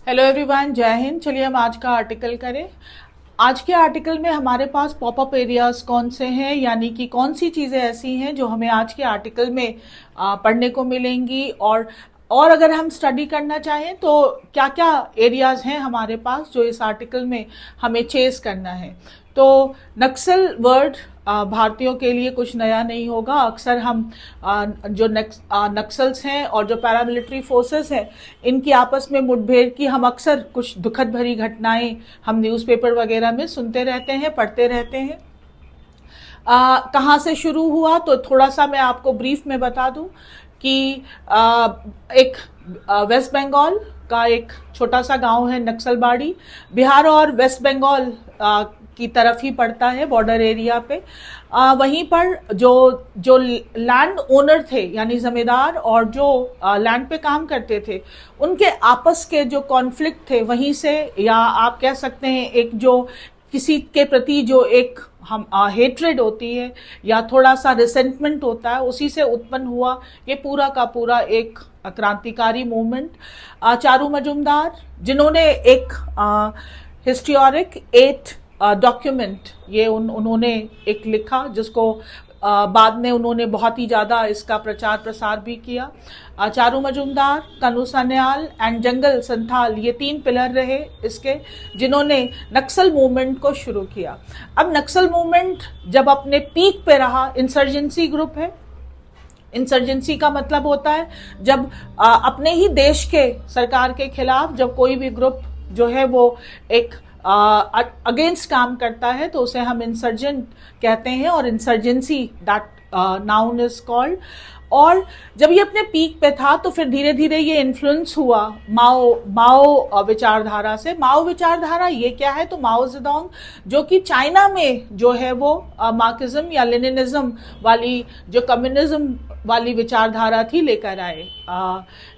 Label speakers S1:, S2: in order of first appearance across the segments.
S1: Hello everyone, जय हिंद। चलिए हम आज का आर्टिकल करें। आज के आर्टिकल में हमारे पास पॉपअप एरियाज कौन से हैं, यानी कि कौन सी चीज़ें ऐसी हैं जो हमें आज के आर्टिकल में पढ़ने को मिलेंगी, और अगर हम स्टडी करना चाहें तो क्या क्या एरियाज हैं हमारे पास जो इस आर्टिकल में हमें चेस करना है। तो नक्सल वर्ड भारतीयों के लिए कुछ नया नहीं होगा। अक्सर हम जो नक्सल्स हैं और जो पैरामिलिट्री फोर्सेस हैं, इनकी आपस में मुठभेड़ की हम अक्सर कुछ दुखद भरी घटनाएं हम न्यूज़पेपर वगैरह में सुनते रहते हैं, पढ़ते रहते हैं। कहाँ से शुरू हुआ तो थोड़ा सा मैं आपको ब्रीफ में बता दूं कि एक वेस्ट बंगाल का एक छोटा सा गांव है नक्सलबाड़ी, बिहार और वेस्ट बंगाल की तरफ ही पड़ता है, बॉर्डर एरिया पे। वहीं पर जो जो लैंड ओनर थे यानी जमींदार और जो लैंड पे काम करते थे, उनके आपस के जो कॉन्फ्लिक्ट थे वहीं से, या आप कह सकते हैं एक जो किसी के प्रति जो एक हम हेट्रेड होती है या थोड़ा सा रिसेंटमेंट होता है, उसी से उत्पन्न हुआ ये पूरा का पूरा एक क्रांतिकारी मूवमेंट। चारू मजुमदार, जिन्होंने एक हिस्टोरिक 8 डॉक्यूमेंट ये उन्होंने एक लिखा, जिसको बाद में उन्होंने बहुत ही ज़्यादा इसका प्रचार प्रसार भी किया। चारू मजुमदार, कनू सन्याल एंड जंगल संथाल, ये 3 पिलर रहे इसके, जिन्होंने नक्सल मूवमेंट को शुरू किया। अब नक्सल मूवमेंट जब अपने पीक पे रहा, इंसर्जेंसी ग्रुप है। इंसर्जेंसी का मतलब होता है जब अपने ही देश के सरकार के खिलाफ जब कोई भी ग्रुप जो है वो एक अगेंस्ट काम करता है तो उसे हम इंसर्जेंट कहते हैं, और insurgency that noun is called. और जब ये अपने पीक पे था तो फिर धीरे धीरे ये इन्फ्लुएंस हुआ माओ विचारधारा से। माओ विचारधारा ये क्या है, तो माओ जेडोंग जो कि चाइना में जो है वो मार्क्सिज्म या लेनिनिज्म वाली जो कम्युनिज्म वाली विचारधारा थी लेकर आए।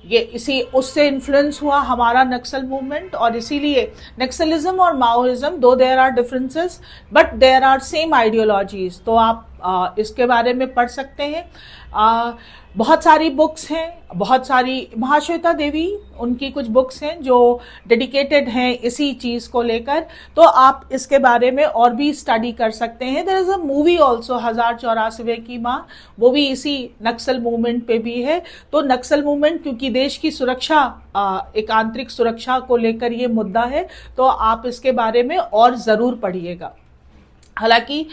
S1: ये इसी उससे इन्फ्लुएंस हुआ हमारा नक्सल मूवमेंट, और इसीलिए नक्सलिज्म और माओइज्म दो there are differences but there are same ideologies. तो आप इसके बारे में पढ़ सकते हैं। बहुत सारी बुक्स हैं, बहुत सारी महाश्वेता देवी उनकी कुछ बुक्स हैं जो डेडिकेटेड हैं इसी चीज़ को लेकर, तो आप इसके बारे में और भी स्टडी कर सकते हैं। There is a movie also 1084 की माँ, वो भी इसी नक्सल मूवमेंट पे भी है। तो नक्सल मूवमेंट क्योंकि देश की सुरक्षा, एक आंतरिक सुरक्षा को लेकर ये मुद्दा है, तो आप इसके बारे में और ज़रूर पढ़िएगा। हालांकि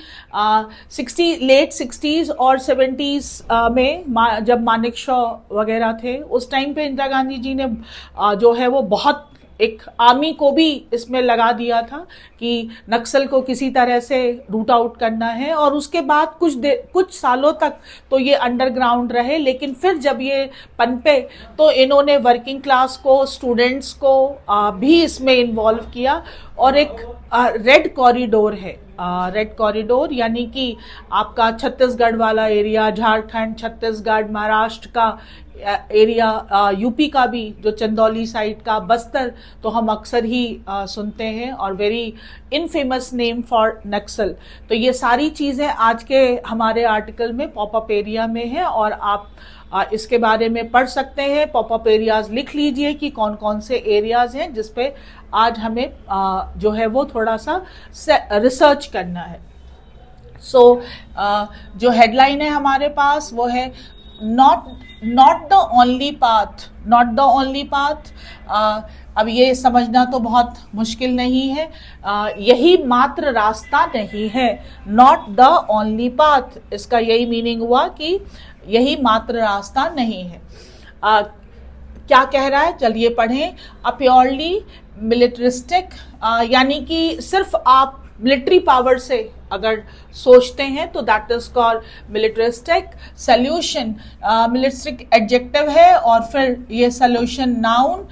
S1: लेट 60s और 70s में जब मानेकशॉ वगैरह थे, उस टाइम पे इंदिरा गांधी जी ने जो है वो बहुत एक आर्मी को भी इसमें लगा दिया था कि नक्सल को किसी तरह से रूट आउट करना है, और उसके बाद कुछ सालों तक तो ये अंडरग्राउंड रहे। लेकिन फिर जब ये पनपे तो इन्होंने वर्किंग क्लास को, स्टूडेंट्स को भी इसमें इन्वॉल्व किया। और एक रेड कॉरिडोर है, रेड कॉरिडोर यानी कि आपका छत्तीसगढ़ वाला एरिया, झारखंड, छत्तीसगढ़, महाराष्ट्र का एरिया, यूपी का भी जो चंदौली साइड का, बस्तर, तो हम अक्सर ही सुनते हैं, और वेरी इनफेमस नेम फॉर नक्सल। तो ये सारी चीज़ें आज के हमारे आर्टिकल में पॉपअप एरिया में है, और आप इसके बारे में पढ़ सकते हैं। पॉपअप एरियाज लिख लीजिए कि कौन कौन से एरियाज हैं जिस पे आज हमें जो है वो थोड़ा सा रिसर्च करना है। सो जो हेडलाइन है हमारे पास वो है not the only path, not the only path. अब ये समझना तो बहुत मुश्किल नहीं है, यही मात्र रास्ता नहीं है। नॉट द ओनली पाथ, इसका यही मीनिंग हुआ कि यही मात्र रास्ता नहीं है। क्या कह रहा है, चलिए पढ़ें। अ प्योरली मिलिट्रिस्टिक, यानी कि सिर्फ आप मिलिट्री पावर से अगर सोचते हैं तो that is called militaristic. Solution, militaristic adjective है, और फिर ये सॉल्यूशन नाउन।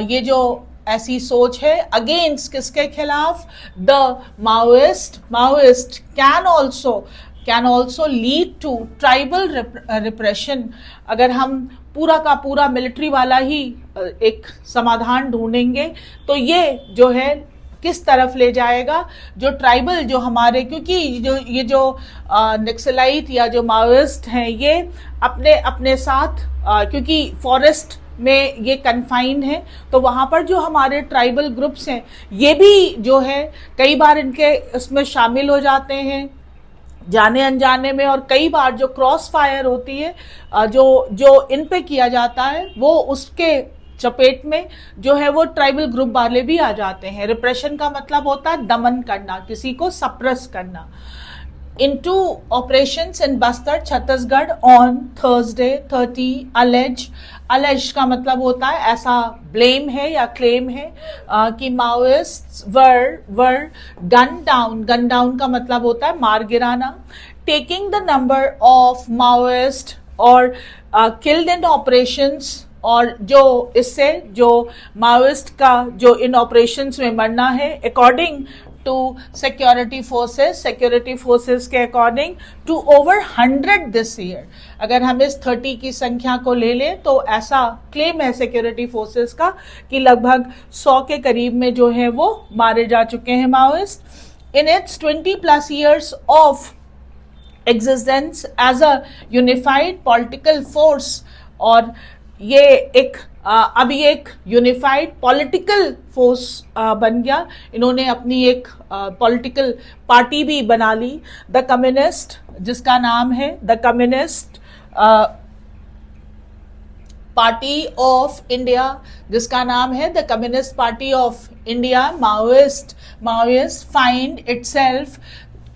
S1: ये जो ऐसी सोच है अगेंस्ट, किसके खिलाफ, the Maoist can also lead to tribal repression. अगर हम पूरा का पूरा मिलिट्री वाला ही एक समाधान ढूंढेंगे तो ये जो है किस तरफ ले जाएगा, जो ट्राइबल, जो हमारे, क्योंकि ये जो नक्सलाइट या जो माओइस्ट हैं ये अपने साथ, क्योंकि फॉरेस्ट में ये कन्फाइंड है। तो वहाँ पर जो हमारे ट्राइबल ग्रुप्स हैं ये भी जो है कई बार इनके इसमें शामिल हो जाते हैं जाने अनजाने में, और कई बार जो क्रॉस फायर होती है जो जो इन पे किया जाता है वो उसके चपेट में जो है वो ट्राइबल ग्रुप वाले भी आ जाते हैं। रिप्रेशन का मतलब होता है दमन करना, किसी को सप्रेस करना। Into operations in Bastar, Chhattisgarh on Thursday 30 alleged का मतलब होता है ऐसा ब्लेम है या क्लेम है कि माओइस्ट वर गन डाउन का मतलब होता है मार गिराना, taking the number of Maoist और किल्ड इन ऑपरेशंस, और जो इससे जो माओइस्ट का जो इन ऑपरेशंस में मरना है अकॉर्डिंग टू सिक्योरिटी फोर्सेस के according to over 100 this year. अगर हम इस 30 की संख्या को ले लें तो ऐसा क्लेम है सिक्योरिटी फोर्सेस का कि लगभग 100 के करीब में जो है वो मारे जा चुके हैं Maoist. In its 20+ years of existence as a unified political force, और ये एक अभी एक यूनिफाइड पॉलिटिकल फोर्स बन गया। इन्होंने अपनी एक पॉलिटिकल पार्टी भी बना ली, द कम्युनिस्ट, जिसका नाम है the communist party of India, जिसका नाम है the communist party of India. Maoist find itself,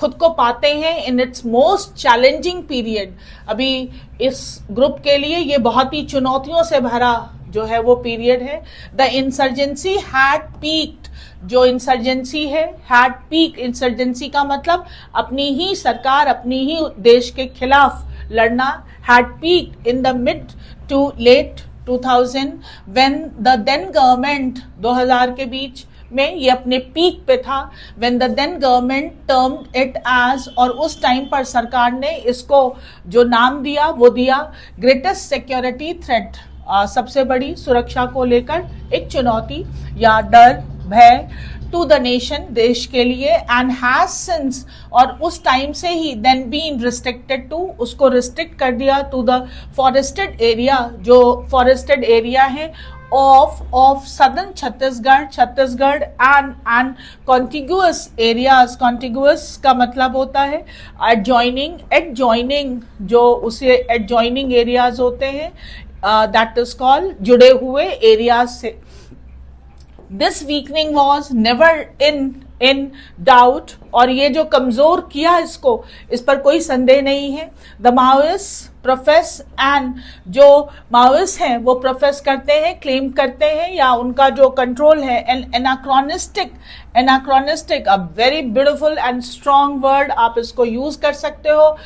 S1: खुद को पाते हैं in its most challenging period. अभी इस ग्रुप के लिए ये बहुत ही चुनौतियों से भरा जो है वो पीरियड है। द इंसर्जेंसी हैड पीक्ड, जो इंसर्जेंसी है हैड पीक, इंसर्जेंसी का मतलब अपनी ही सरकार अपनी ही देश के खिलाफ लड़ना, had peaked in the mid to late 2000 when the then government, 2000 के बीच में ये अपने पीक पे था, when the then government termed it as, और उस टाइम पर सरकार ने इसको जो नाम दिया वो दिया ग्रेटेस्ट सिक्योरिटी थ्रेट, सबसे बड़ी सुरक्षा को लेकर एक चुनौती या डर भय टू द नेशन, देश के लिए, एंड हैज सिंस, और उस टाइम से ही देन बीन रिस्ट्रिक्टेड टू, उसको रिस्ट्रिक्ट कर दिया टू द फॉरेस्टेड एरिया, जो फॉरेस्टेड एरिया है of southern Chhattisgarh and contiguous areas, contiguous का मतलब होता है adjoining जो उसे adjoining areas होते हैं, that is called जुड़े हुए areas से। This weakening was never in doubt, और ये जो कमजोर किया इसको, इस पर कोई संदेह नहीं है। द माओइस्ट प्रोफेस, एंड जो माओइस्ट हैं वो प्रोफेस करते हैं, क्लेम करते हैं, या उनका जो कंट्रोल है anachronistic, a very beautiful and strong word, आप इसको यूज कर सकते हो,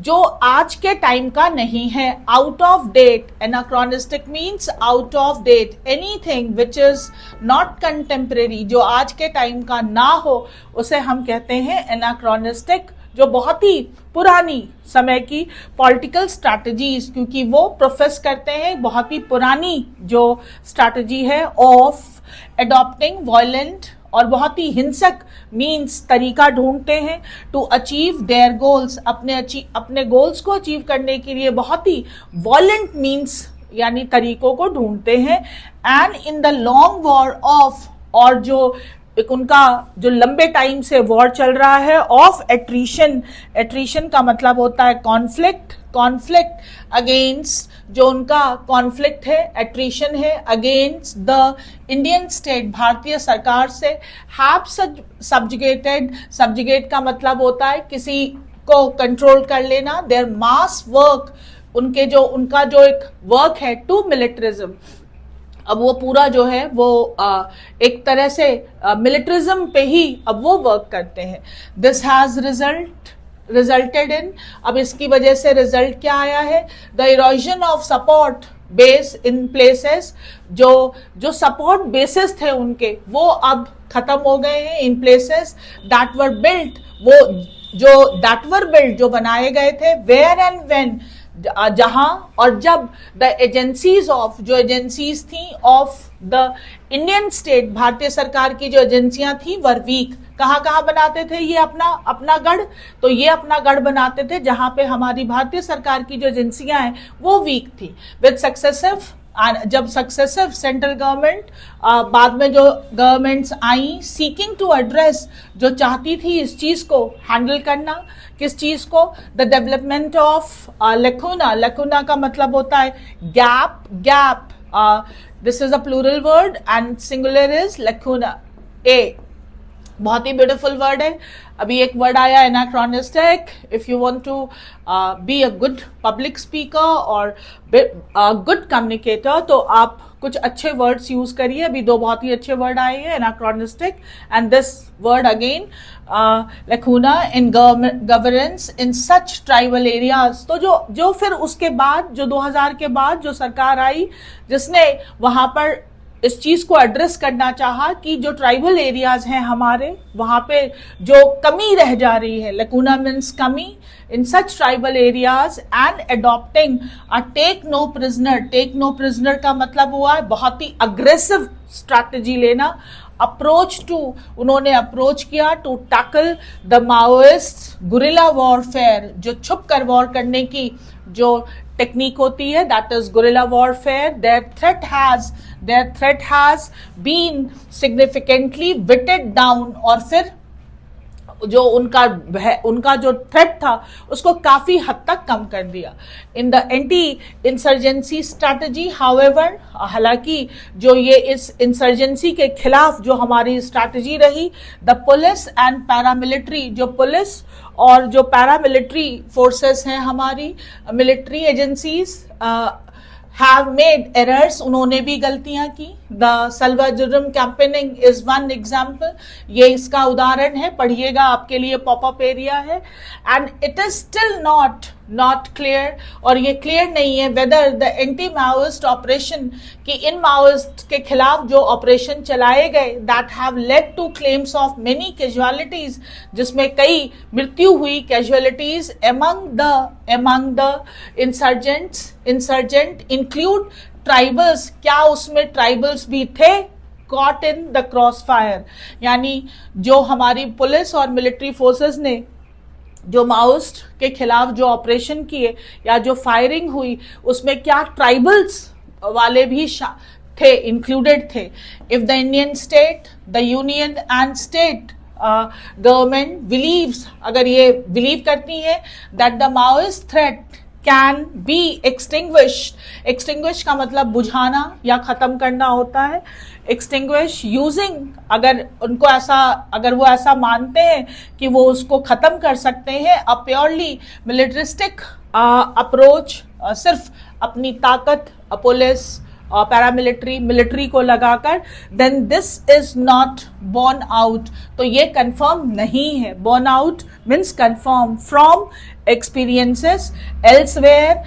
S1: जो आज के टाइम का नहीं है, out of date. Anachronistic means out of date, anything which is not contemporary, जो आज के टाइम का ना हो उसे हम कहते हैं एनाक्रोनिस्टिक, जो बहुत ही पुरानी समय की पॉलिटिकल स्ट्रैटेजीज, क्योंकि वो प्रोफेस करते हैं बहुत ही पुरानी जो स्ट्रैटेजी है ऑफ एडॉप्टिंग वायलेंट, और बहुत ही हिंसक मीन्स तरीका ढूंढते हैं टू अचीव देयर गोल्स, अपने गोल्स को अचीव करने के लिए बहुत ही वायलेंट मीन्स यानी तरीकों को ढूंढते हैं। And in the long war of, और जो एक उनका जो लंबे टाइम से वॉर चल रहा है ऑफ एट्रीशन का मतलब होता है कॉन्फ्लिक्ट अगेंस्ट, जो उनका कॉन्फ्लिक्ट है एट्रीशन है अगेंस्ट द इंडियन स्टेट, भारतीय सरकार से। हैव सब्जुगेट का मतलब होता है किसी को कंट्रोल कर लेना। देयर मास वर्क, उनका जो एक वर्क है टू मिलिट्रिज्म, अब वो पूरा जो है वो एक तरह से मिलिट्रिज्म पे ही अब वो वर्क करते हैं। दिस हैज रिजल्टेड इन, अब इसकी वजह से रिजल्ट क्या आया है, the erosion of support base in places, जो सपोर्ट बेसिस थे उनके वो अब खत्म हो गए हैं in places that were built, जो बनाए गए थे, वेयर एंड व्हेन, जहां और जब, द एजेंसीज ऑफ, जो एजेंसीज थी ऑफ द इंडियन स्टेट, भारतीय सरकार की जो एजेंसियां थी वर वीक। कहाँ बनाते थे ये अपना गढ़, तो ये अपना गढ़ बनाते थे जहां पे हमारी भारतीय सरकार की जो एजेंसियां हैं वो वीक थी। विद सक्सेसिव जब सक्सेसिव सेंट्रल गवर्नमेंट बाद में जो गवर्नमेंट्स आई सीकिंग टू एड्रेस, जो चाहती थी इस चीज को हैंडल करना, किस चीज को, the development of lacuna. Lacuna का मतलब होता है gap, gap, this is a plural word and singular is lacuna. ए बहुत ही ब्यूटीफुल वर्ड है। अभी एक वर्ड आया anachronistic. If you want to be a good public speaker और गुड कम्युनिकेटर तो आप कुछ अच्छे वर्ड्स यूज करिए। अभी दो बहुत ही अच्छे वर्ड आए हैं, anachronistic and this word again lacuna in governance in such tribal areas. तो जो फिर उसके बाद जो 2000 के बाद जो सरकार आई जिसने वहां पर इस चीज को एड्रेस करना चाहा कि जो ट्राइबल एरियाज हैं हमारे, वहां पे जो कमी रह जा रही है, लैकूना मीन्स कमी in such tribal areas and adopting a take no prisoner. Take no prisoner का मतलब हुआ है बहुत ही अग्रेसिव स्ट्रैटेजी लेना, अप्रोच टू, उन्होंने अप्रोच किया to tackle the Maoist guerrilla warfare, जो छुप कर वॉर करने की जो टेक्निक होती है, that is guerrilla warfare. their threat has been significantly whittled down, और फिर जो उनका जो थ्रेट था उसको काफी हद तक कम कर दिया in the anti insurgency strategy. However, हालांकि जो ये इस इंसर्जेंसी के खिलाफ जो हमारी स्ट्रैटेजी रही, द पुलिस एंड पैरामिलिट्री, जो पुलिस और जो पैरामिलिट्री फोर्सेस हैं हमारी, military agencies have made errors, उन्होंने भी गलतियां की। The Salwa Judum campaigning is one example, ये इसका उदाहरण है, पढ़िएगा, आपके लिए पॉपअप एरिया है। And it is still not clear, और ये क्लियर नहीं है whether the anti Maoist operation, कि इन माओइस्ट के खिलाफ जो ऑपरेशन चलाए गए that have led to claims of many casualties, जिसमें कई मृत्यु हुई, casualties among the insurgent include tribals. क्या उसमें ट्राइबल्स भी थे? caught in the crossfire, यानी जो हमारी पुलिस और मिलिट्री फोर्सेस ने जो माओइस्ट के खिलाफ जो ऑपरेशन किए या जो फायरिंग हुई, उसमें क्या ट्राइबल्स वाले भी थे, इंक्लूडेड थे। If the Indian state, the union and state government believes, अगर ये बिलीव करती है that the Maoist threat can be extinguished. Extinguish का मतलब बुझाना या खत्म करना होता है। एक्सटिंग्विश यूजिंग, अगर वो ऐसा मानते हैं कि वो उसको खत्म कर सकते हैं, अ प्योरली मिलिट्रिस्टिक अप्रोच, सिर्फ अपनी ताकत पुलिस पैरामिलिट्री मिलिट्री को लगाकर, then this is not borne out. तो ये कंफर्म नहीं है। Borne out means confirm from experiences elsewhere,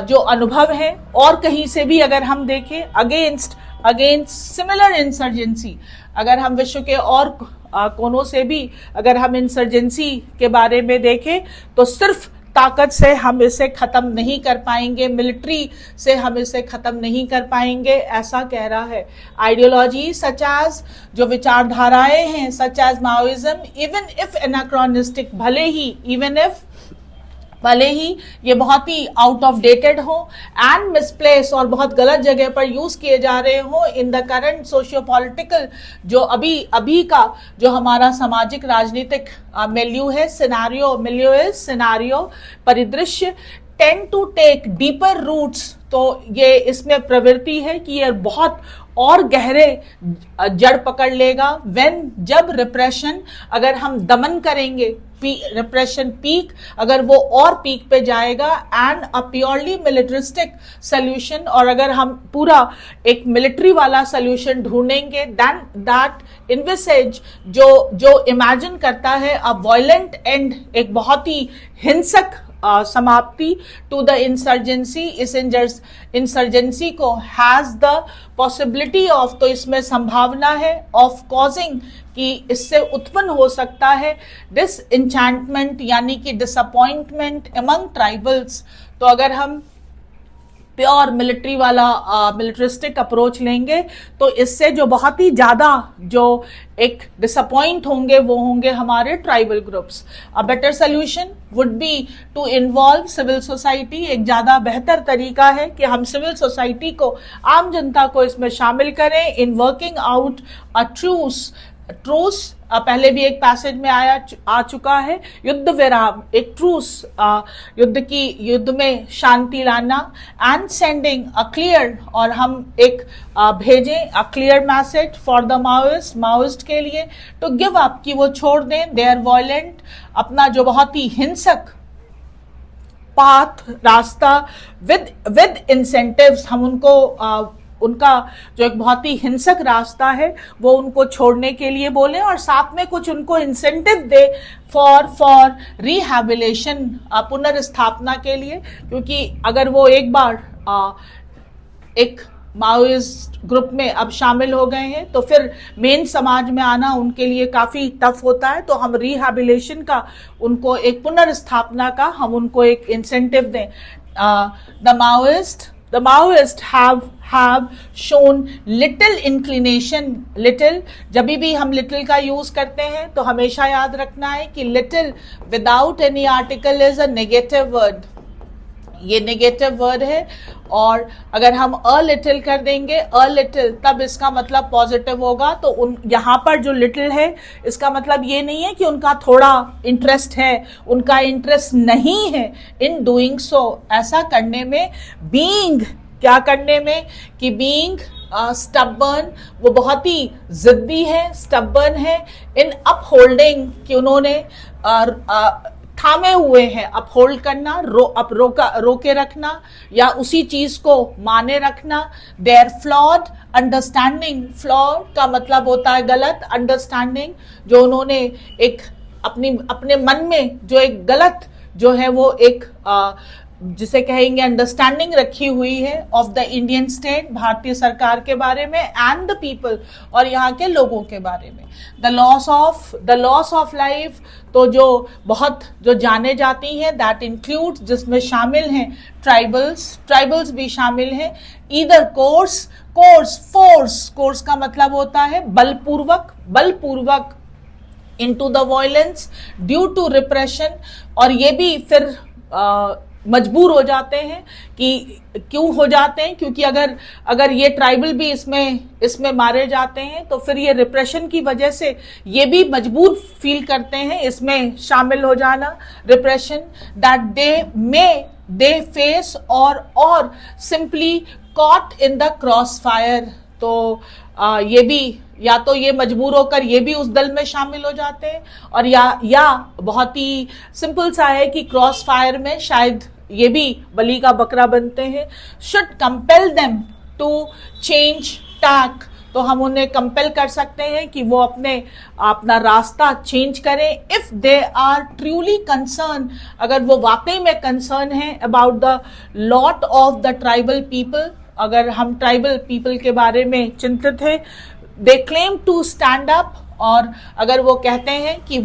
S1: जो अनुभव है और कहीं से भी अगर हम देखें अगेंस्ट सिमिलर इंसर्जेंसी, अगर हम विश्व के और कोनों से भी अगर हम इंसर्जेंसी के बारे में देखें तो सिर्फ ताकत से हम इसे खत्म नहीं कर पाएंगे, मिलिट्री से हम इसे खत्म नहीं कर पाएंगे, ऐसा कह रहा है। आइडियोलॉजी सच एज, जो विचारधाराएं हैं such as Maoism, even if anachronistic, भले ही ये बहुत ही आउट ऑफ डेटेड हो एंड मिसप्लेस और बहुत गलत जगह पर यूज किए जा रहे हो in the current socio political, जो अभी का जो हमारा सामाजिक राजनीतिक सिनारियो परिदृश्य, tend to take deeper roots. तो ये इसमें प्रवृत्ति है कि ये बहुत और गहरे जड़ पकड़ लेगा जब रिप्रेशन, अगर हम दमन करेंगे, रिप्रेशन पीक, अगर वो और पीक पे जाएगा, and a purely militaristic solution, और अगर हम पूरा एक मिलिट्री वाला सोल्यूशन ढूंढेंगे, देन दैट इनविसेज जो इमेजिन करता है अ वायलेंट एंड, एक बहुत ही हिंसक समाप्ति टू द इंसर्जेंसी। इस इंसर्जेंसी को हैज द पॉसिबिलिटी ऑफ, तो इसमें संभावना है ऑफ कॉजिंग, कि इससे उत्पन्न हो सकता है डिसइंचेंटमेंट, यानी कि डिसअपॉइंटमेंट अमंग ट्राइबल्स। तो अगर हम प्योर मिलिट्री वाला मिलिट्रिस्टिक अप्रोच लेंगे तो इससे जो बहुत ही ज़्यादा जो एक डिसअपॉइंट होंगे वो होंगे हमारे tribal groups. A better solution would be to involve civil society. एक ज़्यादा बेहतर तरीका है कि हम सिविल सोसाइटी को, आम जनता को इसमें शामिल करें in working out a truce. पहले भी एक पैसेज में आ चुका है, युद्ध विराम, एक ट्रूस, युद्ध में शांति लाना, एंड सेंडिंग अ क्लियर, और हम एक भेजें a clear message for the Maoist के लिए टू गिव अप, कि वो छोड़ दें देयर वायलेंट, अपना जो बहुत ही हिंसक पाथ, रास्ता, विद इंसेंटिव्स, हम उनको उनका जो एक बहुत ही हिंसक रास्ता है वो उनको छोड़ने के लिए बोले, और साथ में कुछ उनको इंसेंटिव दे फॉर रिहैबिलिटेशन, पुनर्स्थापना के लिए। क्योंकि अगर वो एक बार एक माओइस्ट ग्रुप में अब शामिल हो गए हैं तो फिर मेन समाज में आना उनके लिए काफ़ी टफ होता है। तो हम रिहैबिलिटेशन का, उनको एक पुनर्स्थापना का हम उनको एक इंसेंटिव दें। The Maoists have shown little inclination, little, जब भी हम little का यूज करते हैं तो हमेशा याद रखना है कि little without any article is a negative word, ये नेगेटिव वर्ड है। और अगर हम अ लिटिल कर देंगे, अ लिटिल, तब इसका मतलब पॉजिटिव होगा। तो उन यहाँ पर जो लिटिल है इसका मतलब ये नहीं है कि उनका थोड़ा इंटरेस्ट है, उनका इंटरेस्ट नहीं है इन डूइंग सो, ऐसा करने में। बीइंग, क्या करने में, कि बीइंग स्टबर्न, वो बहुत ही जिद्दी है, स्टबर्न है इन अपहोल्डिंग, कि उन्होंने थामे हुए हैं, अपहोल्ड करना, रोके रखना या उसी चीज को माने रखना। देयर फ्लॉड अंडरस्टैंडिंग, फ्लॉड का मतलब होता है गलत, अंडरस्टैंडिंग जो उन्होंने एक अपने मन में जो एक गलत जो है वो एक जिसे कहेंगे अंडरस्टैंडिंग रखी हुई है ऑफ द इंडियन स्टेट, भारतीय सरकार के बारे में, एंड द पीपल, और यहाँ के लोगों के बारे में। द लॉस ऑफ लाइफ, तो जो बहुत जो जाने जाती हैं, दैट इंक्लूड, जिसमें शामिल हैं ट्राइबल्स भी शामिल हैं। ईदर कोर्स का मतलब होता है बलपूर्वक into the violence due to repression, और ये भी फिर मजबूर हो जाते हैं कि क्यों हो जाते हैं, क्योंकि अगर ये ट्राइबल भी इसमें मारे जाते हैं तो फिर ये रिप्रेशन की वजह से ये भी मजबूर फील करते हैं इसमें शामिल हो जाना। रिप्रेशन दैट दे फेस और simply caught in the cross fire, तो ये भी, या तो ये मजबूर होकर ये भी उस दल में शामिल हो जाते हैं, और या बहुत ही सिंपल सा है कि क्रॉस फायर में शायद ये भी बलि का बकरा बनते हैं। Should compel them to change tack, तो हम उन्हें कंपेल कर सकते हैं कि वो अपना रास्ता चेंज करें। If they are truly concern, अगर वो वाकई में कंसर्न है about the lot of the tribal people, अगर हम ट्राइबल पीपल के बारे में चिंतित है, they claim to stand up, और अगर वो कहते हैं कि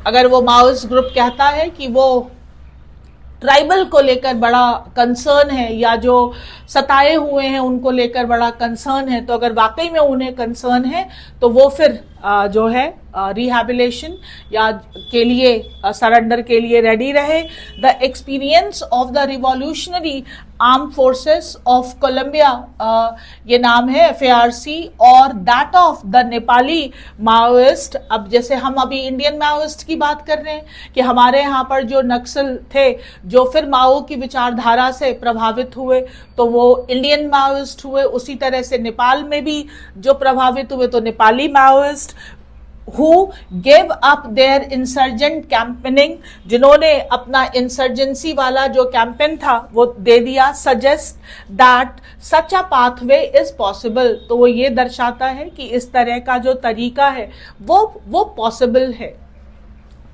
S1: अगर वो माओइस्ट ग्रुप कहता है कि वो ट्राइबल को लेकर बड़ा कंसर्न है या जो सताए हुए हैं उनको लेकर बड़ा कंसर्न है, तो अगर वाकई में उन्हें कंसर्न है तो वो फिर जो है रिहैबिलिटेशन या के लिए सरेंडर के लिए रेडी रहे। The experience of the revolutionary arm forces of Colombia, ये नाम है FARC, और that of the Nepali Maoist. अब जैसे हम अभी इंडियन माओइस्ट की बात कर रहे हैं कि हमारे यहाँ पर जो नक्सल थे जो फिर माओ की विचारधारा से प्रभावित हुए तो वो इंडियन माओइस्ट हुए, उसी तरह से नेपाल में भी जो प्रभावित हुए तो Nepali Maoist. who gave up their insurgent campaigning, जिन्होंने अपना इंसर्जेंसी वाला जो कैंपेन था वो दे दिया। suggest that such a pathway is possible, तो वो ये दर्शाता है कि इस तरह का जो तरीका है वो पॉसिबल है।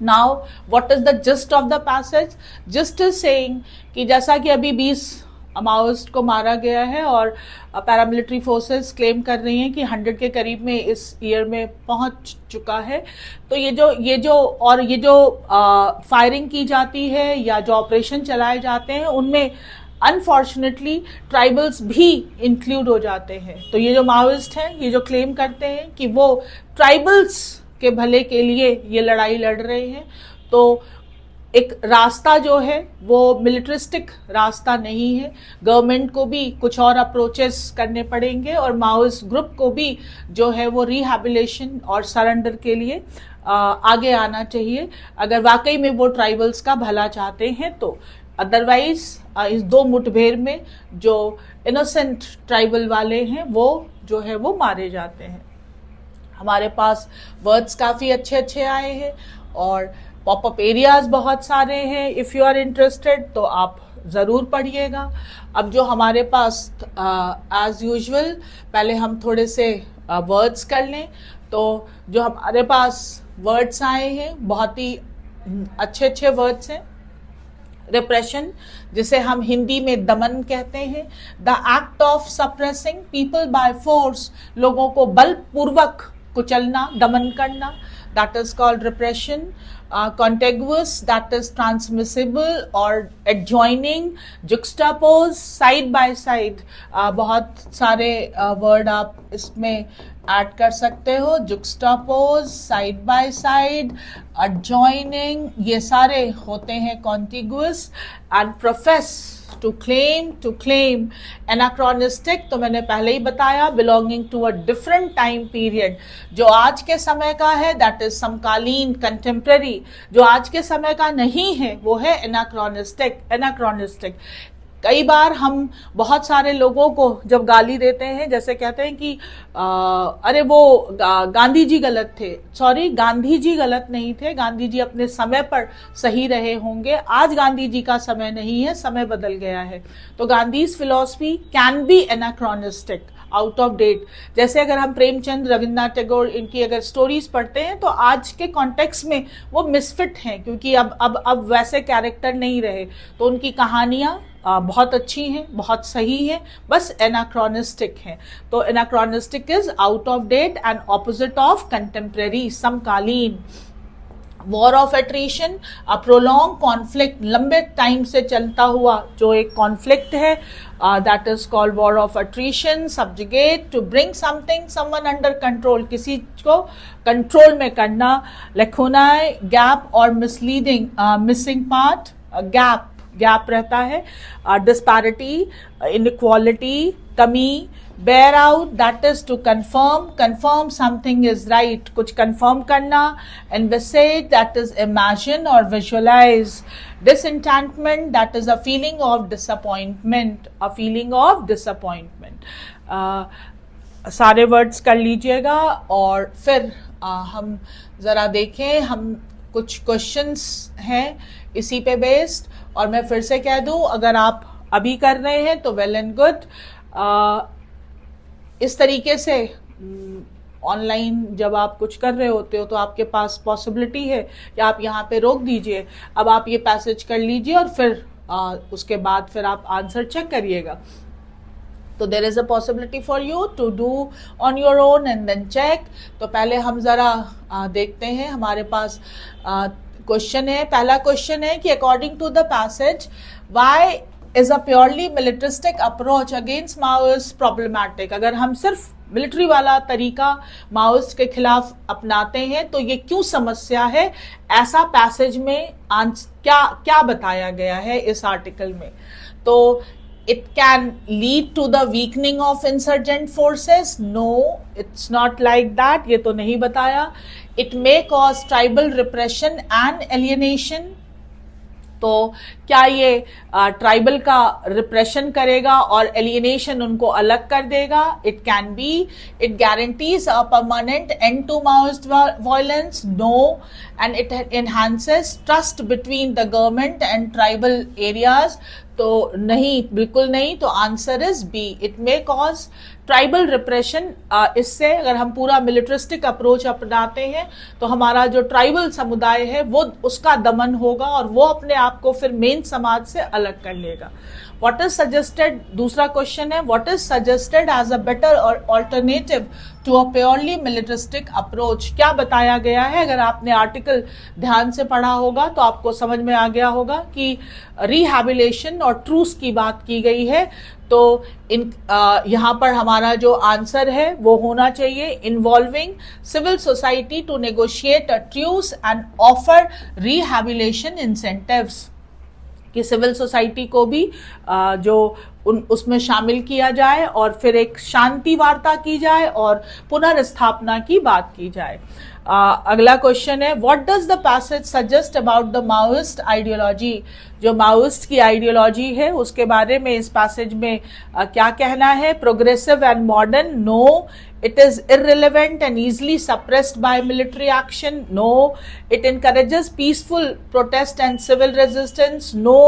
S1: Now what is the gist of the passage? Gist is saying कि जैसा कि अभी 20 माओइस्ट को मारा गया है और पैरामिलिट्री फोर्सेस क्लेम कर रही हैं कि 100 के करीब में इस ईयर में पहुंच चुका है, तो ये जो फायरिंग की जाती है या जो ऑपरेशन चलाए जाते हैं उनमें अनफॉर्चुनेटली ट्राइबल्स भी इंक्लूड हो जाते हैं। तो ये जो माओइस्ट हैं, ये जो क्लेम करते हैं कि वो ट्राइबल्स के भले के लिए ये लड़ाई लड़ रहे हैं, तो एक रास्ता जो है वो मिलिट्रिस्टिक रास्ता नहीं है। गवर्नमेंट को भी कुछ और अप्रोचेस करने पड़ेंगे और माओइस्ट ग्रुप को भी जो है वो रिहैबिलिटेशन और सरेंडर के लिए आगे आना चाहिए, अगर वाकई में वो ट्राइबल्स का भला चाहते हैं तो। अदरवाइज इस दो मुठभेड़ में जो इनोसेंट ट्राइबल वाले हैं वो जो है वो मारे जाते हैं। हमारे पास वर्ड्स काफ़ी अच्छे अच्छे आए हैं और पॉपअप एरियाज बहुत सारे हैं। इफ़ यू आर इंटरेस्टेड तो आप ज़रूर पढ़िएगा। अब जो हमारे पास एज यूजुअल पहले हम थोड़े से वर्ड्स कर लें। तो जो हमारे पास वर्ड्स आए हैं बहुत ही अच्छे अच्छे वर्ड्स हैं। रिप्रेशन, जिसे हम हिंदी में दमन कहते हैं, the act of suppressing people by force, लोगों को बलपूर्वक कुचलना, दमन करना, that is called repression. Contiguous, that is transmissible or adjoining. Juxtapose, side by side, बहुत सारे वर्ड आप इसमें ऐड कर सकते हो। जुक्स्टापोज, साइड बाय साइड, adjoining, ये सारे होते हैं contiguous. And profess, to claim. Anachronistic, तो मैंने पहले ही बताया, belonging to a different time period, जो आज के समय का है, that is समकालीन, contemporary, जो आज के समय का नहीं है वो है anachronistic। कई बार हम बहुत सारे लोगों को जब गाली देते हैं, जैसे कहते हैं कि अरे वो गांधी जी गलत थे। सॉरी, गांधी जी गलत नहीं थे, गांधी जी अपने समय पर सही रहे होंगे। आज गांधी जी का समय नहीं है, समय बदल गया है। तो Gandhi's philosophy can be anachronistic, out of date. जैसे अगर हम प्रेमचंद, रविन्द्रनाथ टैगोर, इनकी अगर स्टोरीज पढ़ते हैं तो आज के कॉन्टेक्स्ट में वो मिसफिट हैं, क्योंकि अब वैसे कैरेक्टर नहीं रहे। तो उनकी कहानियां बहुत अच्छी हैं, बहुत सही हैं, बस एनाक्रोनिस्टिक हैं। तो anachronistic is out of date and opposite of contemporary, समकालीन। War of attrition, prolong conflict, लंबे टाइम से चलता हुआ जो एक कॉन्फ्लिक्ट है, that is called war of attrition. Subjugate, to bring something someone under control, किसी को कंट्रोल में करना। लेखुनाई, गैप और मिसलीडिंग, मिसिंग पार्ट, गैप रहता है। डिस्पैरिटी, इनइक्वालिटी, कमी। Bear out, that is to confirm something is right, कुछ confirm करना। एनविसेज, दैट इज इमेजिन और visualise. Disenchantment, that is a feeling of disappointment, सारे वर्ड्स कर लीजिएगा और फिर हम जरा देखें, हम कुछ क्वेश्चंस हैं इसी पे बेस्ड। और मैं फिर से कह दूं, अगर आप अभी कर रहे हैं तो वेल एंड गुड। इस तरीके से ऑनलाइन जब आप कुछ कर रहे होते हो तो आपके पास पॉसिबिलिटी है कि आप यहाँ पे रोक दीजिए, अब आप ये पैसेज कर लीजिए और फिर उसके बाद फिर आप आंसर चेक करिएगा। तो there is a possibility for you to do on your own and then check. तो पहले हम जरा देखते हैं, हमारे पास क्वेश्चन है। पहला क्वेश्चन है कि according to the passage, why is a purely militaristic approach against Maoist problematic. अगर हम सिर्फ मिलिट्री वाला तरीका माओइस्ट के खिलाफ अपनाते हैं तो ये क्यों समस्या है, ऐसा पैसेज में क्या बताया गया है इस आर्टिकल में। तो it can lead to the weakening of insurgent forces. No, it's not like that. ये तो नहीं बताया। It may cause tribal repression and alienation. तो क्या ये ट्राइबल का रिप्रेशन करेगा और एलियनेशन उनको अलग कर देगा? It can be. It guarantees a permanent end to Maoist violence? No. And it enhances trust between the government and tribal areas? तो नहीं, बिल्कुल नहीं। तो answer is B, it may cause tribal repression. इससे अगर हम पूरा मिलिट्रिस्टिक अप्रोच अपनाते हैं तो हमारा जो ट्राइबल समुदाय है वो उसका दमन होगा और वो अपने आप को फिर मेन समाज से अलग कर लेगा। What is suggested, दूसरा क्वेश्चन है, what is suggested as a better or alternative to a purely militaristic approach. क्या बताया गया है? अगर आपने आर्टिकल ध्यान से पढ़ा होगा तो आपको समझ में आ गया होगा कि रिहैबिलिटेशन और ट्रूस की बात की गई है। तो यहाँ पर हमारा जो आंसर है वो होना चाहिए involving civil society to negotiate a truce and offer rehabilitation incentives, कि सिविल सोसाइटी को भी जो उसमें शामिल किया जाए और फिर एक शांति वार्ता की जाए और पुनर्स्थापना की बात की जाए। अगला क्वेश्चन है, what does the passage suggest about the Maoist ideology? जो माओइस्ट की आइडियोलॉजी है उसके बारे में इस पैसेज में क्या कहना है? Progressive and modern, no. It is irrelevant and easily suppressed by military action, no. It encourages peaceful protest and civil resistance, no.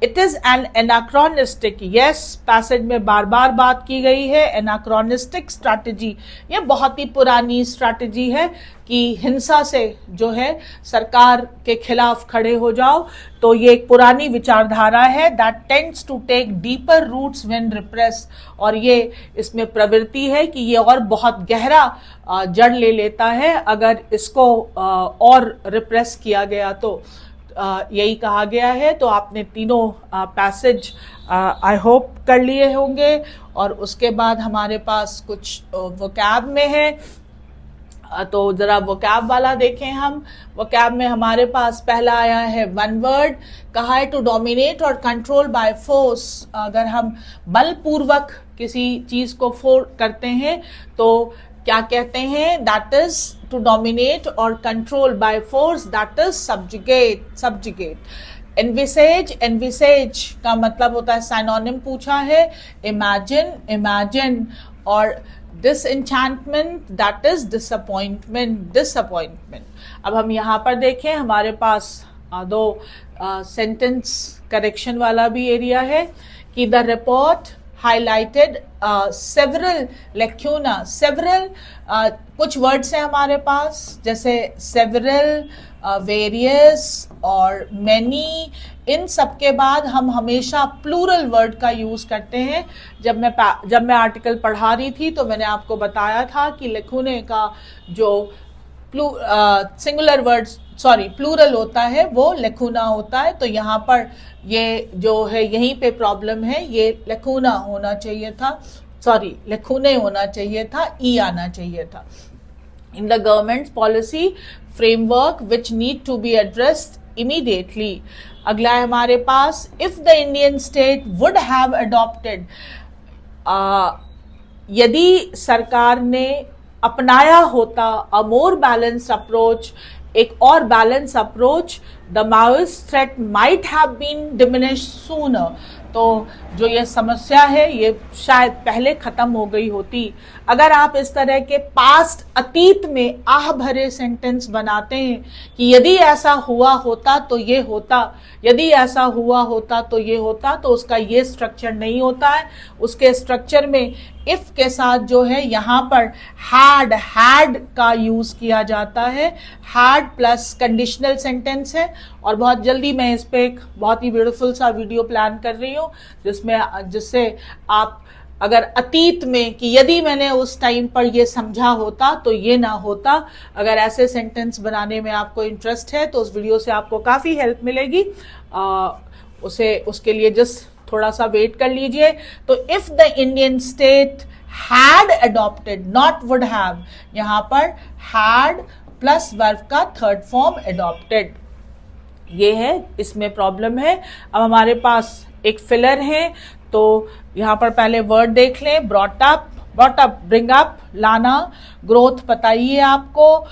S1: It is an anachronistic, yes. Passage में बार बार बात की गई है anachronistic strategy, ये बहुत ही पुरानी स्ट्रैटेजी है कि हिंसा से जो है सरकार के खिलाफ खड़े हो जाओ। तो ये एक पुरानी विचारधारा है that tends to take deeper roots when repressed, और ये इसमें प्रवृत्ति है कि ये और बहुत गहरा जड़ ले लेता है अगर इसको और रिप्रेस किया गया तो। यही कहा गया है। तो आपने तीनों पैसेज आई होप कर लिए होंगे, और उसके बाद हमारे पास कुछ वोकैब में है। तो जरा वोकैब वाला देखें हम। वोकैब में हमारे पास पहला आया है वन वर्ड, कहा है टू डोमिनेट और कंट्रोल बाय फोर्स। अगर हम बलपूर्वक किसी चीज को करते हैं तो क्या कहते हैं? दैट इज टू डोमिनेट और control by force, that is subjugate. Envisages का मतलब होता है, साइनोनिम पूछा है, इमेजिन। और डिसएन्चैंटमेंट, दैट इज डिसअपॉइंटमेंट। अब हम यहाँ पर देखें, हमारे पास दो सेंटेंस करेक्शन वाला भी एरिया है कि the report highlighted several lacuna, several कुछ वर्ड्स हैं हमारे पास जैसे several, various और many। इन सब के बाद हम हमेशा प्लूरल वर्ड का यूज करते हैं। जब मैं आर्टिकल पढ़ा रही थी तो मैंने आपको बताया था कि लैक्यूने का जो सिंगुलर वर्ड प्लूरल होता है वो लैक्यूना होता है। तो यहाँ पर ये जो है यहीं पे प्रॉब्लम है, ये लैक्यूना होना चाहिए था, लैक्यूने होना चाहिए था, ई आना चाहिए था। In the government policy framework which need to be addressed immediately. अगला है हमारे पास, if the Indian state would have adopted, यदि सरकार ने अपनाया होता अ मोर बैलेंस्ड अप्रोच, एक और balance approach, the Maoist threat might have been diminished sooner. तो जो ये समस्या है ये शायद पहले खत्म हो गई होती। अगर आप इस तरह के पास्ट, अतीत में आह भरे सेंटेंस बनाते हैं कि यदि ऐसा हुआ होता तो ये होता, यदि ऐसा हुआ होता तो ये होता, तो उसका ये स्ट्रक्चर नहीं होता है। उसके स्ट्रक्चर में इफ के साथ जो है यहाँ पर हैड का यूज किया जाता है। हैड प्लस कंडीशनल सेंटेंस है, और बहुत जल्दी मैं इस पे एक बहुत ही ब्यूटीफुल सा वीडियो प्लान कर रही हूँ जिससे आप अगर अतीत में कि यदि मैंने उस टाइम पर ये समझा होता तो ये ना होता, अगर ऐसे सेंटेंस बनाने में आपको इंटरेस्ट है तो उस वीडियो से आपको काफ़ी हेल्प मिलेगी। उसके लिए जस्ट थोड़ा सा वेट कर लीजिए। तो if the Indian state had adopted, not would have, यहाँ पर हैड प्लस वर्ब का थर्ड फॉर्म अडॉप्टेड, ये है, इसमें प्रॉब्लम है। अब हमारे पास एक फिलर है, तो यहाँ पर पहले वर्ड देख लें, ब्रॉट अप, ब्रिंग अप, लाना, ग्रोथ पता ही है आपको,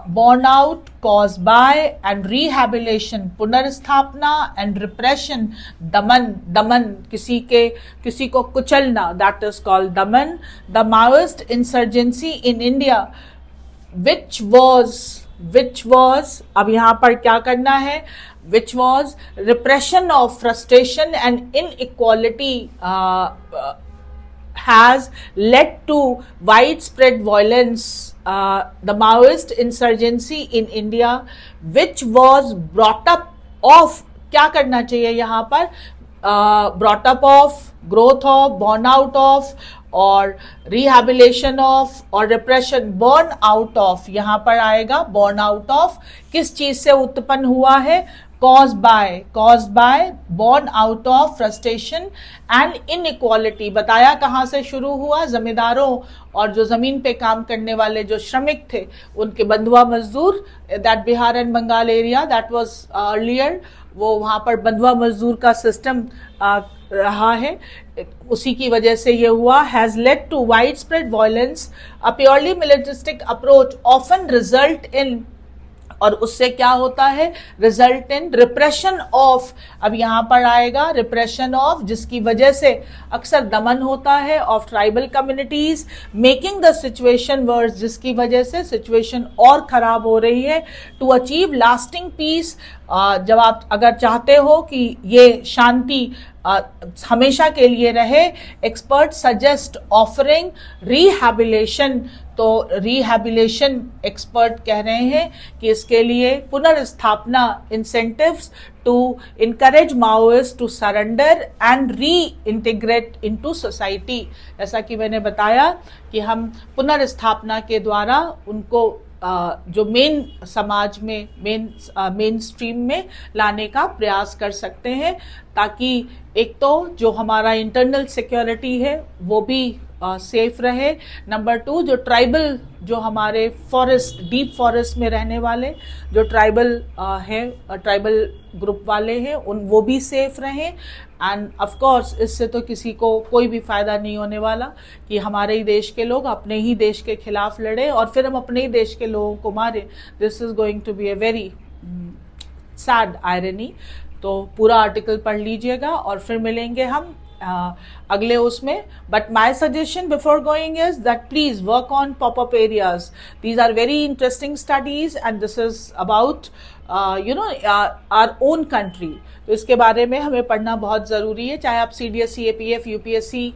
S1: born out, cause by, and rehabilitation पुनर्स्थापना, एंड रिप्रेशन दमन, किसी को कुचलना, that is called Daman. The Maoist insurgency in India which was, अब यहाँ पर क्या करना है, which was repression of frustration and inequality has led to widespread violence. The Maoist insurgency in India, which was brought up of, क्या करना चाहिए यहाँ पर, brought up of, growth of, born out of, और रिहैबिलिटेशन ऑफ और repression, burn out of, यहां पर आएगा बर्न आउट ऑफ किस चीज से उत्पन्न हुआ है, caused by born out of frustration and inequality। बताया कहां से शुरू हुआ, जमींदारों और जो जमीन पे काम करने वाले जो श्रमिक थे उनके बंधुआ मजदूर, that Bihar and Bengal area that was earlier, वो वहां पर बंधुआ मजदूर का सिस्टम रहा है, उसी की वजह से ये हुआ। Has led to widespread violence, a purely militaristic approach often result in, और उससे क्या होता है, रिजल्ट इन रिप्रेशन ऑफ, अब यहां पर आएगा रिप्रेशन ऑफ, जिसकी वजह से अक्सर दमन होता है of tribal communities, making the situation worse, जिसकी वजह से सिचुएशन और खराब हो रही है। टू अचीव लास्टिंग पीस, जब आप अगर चाहते हो कि ये शांति हमेशा के लिए रहे, एक्सपर्ट सजेस्ट ऑफरिंग रिहैबिलिटेशन, तो रिहैबिलिटेशन एक्सपर्ट कह रहे हैं कि इसके लिए पुनर्स्थापना, incentives to encourage Maoist to surrender and reintegrate into society. जैसा कि मैंने बताया कि हम पुनर्स्थापना के द्वारा उनको जो मेन समाज में, मेन स्ट्रीम में लाने का प्रयास कर सकते हैं, ताकि एक तो जो हमारा इंटरनल सिक्योरिटी है वो भी सेफ रहे, नंबर 2 जो ट्राइबल, जो हमारे फॉरेस्ट, डीप फॉरेस्ट में रहने वाले जो ट्राइबल हैं, ट्राइबल ग्रुप वाले हैं, वो भी सेफ रहें। एंड ऑफ कोर्स इससे तो किसी को कोई भी फायदा नहीं होने वाला कि हमारे ही देश के लोग अपने ही देश के खिलाफ लड़े और फिर हम अपने ही देश के लोगों को मारे। This is going to be a very sad irony. तो पूरा आर्टिकल पढ़ लीजिएगा और फिर मिलेंगे हम अगले उसमें। But my suggestion before going is that please work on popup areas, these are very interesting studies and this is about our own country. तो इसके बारे में हमें पढ़ना बहुत ज़रूरी है, चाहे आप CDSE, APF, UPSC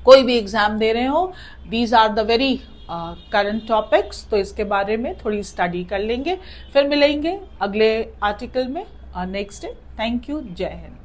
S1: कोई भी एग्ज़ाम दे रहे हो, these are the very current topics. तो इसके बारे में थोड़ी स्टडी कर लेंगे, फिर मिलेंगे अगले आर्टिकल में नेक्स्ट डे। थैंक यू, जय हिंद।